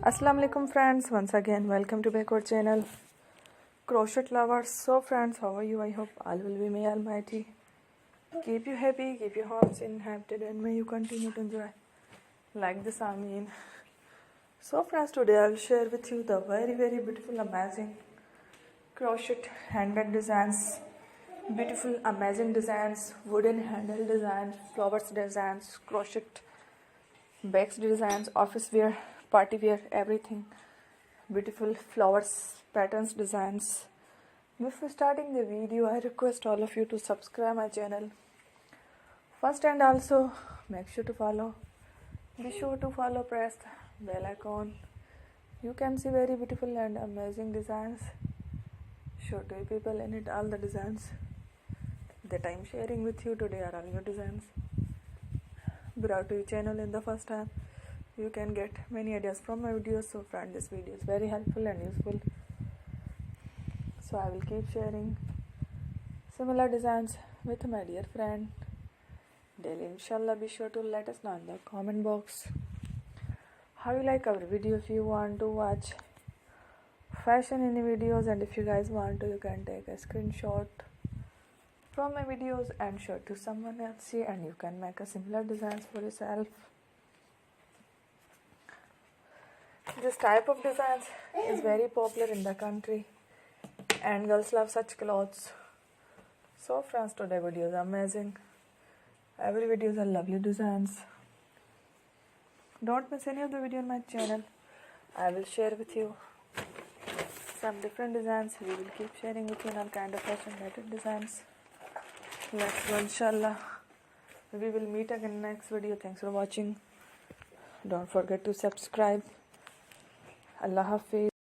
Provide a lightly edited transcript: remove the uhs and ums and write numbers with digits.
Assalamu alaikum friends, once again welcome to back our channel Crochet lovers. So friends, how are you? I hope all will be may almighty keep you happy, keep your hearts inhabited, and may you continue to enjoy like this. I mean, so friends, today I will share with you the very beautiful amazing crochet handmade designs, beautiful amazing designs, wooden handle designs, flowers designs, crochet bags designs, office wear, party wear, everything. Beautiful flowers, patterns, designs. Before starting the video, I request all of you to subscribe my channel first, and also make sure to follow. Be sure to follow, press the bell icon. You can see very beautiful and amazing designs. Show to you people in it all the designs that I am sharing with you today are all new designs brought to your channel in the first time. You can get many ideas from my videos, so friend, this video is very helpful and useful, so I will keep sharing similar designs with my dear friend daily, inshallah. Be sure to let us know in the comment box how you like our video. If you want to watch fashion in the videos, and if you guys want to, you can take a screenshot from my videos and show it to someone else, and you can make a similar designs for yourself. This type of designs is very popular in the country, and girls love such clothes. So friends, today video is amazing. Every video is a lovely designs. Don't miss any of the video on my channel. I will share with you some different designs. We will keep sharing with you all kind of fashion related designs. Let's go, inshallah. We will meet again in next video. Thanks for watching. Don't forget to subscribe. Allah Hafiz.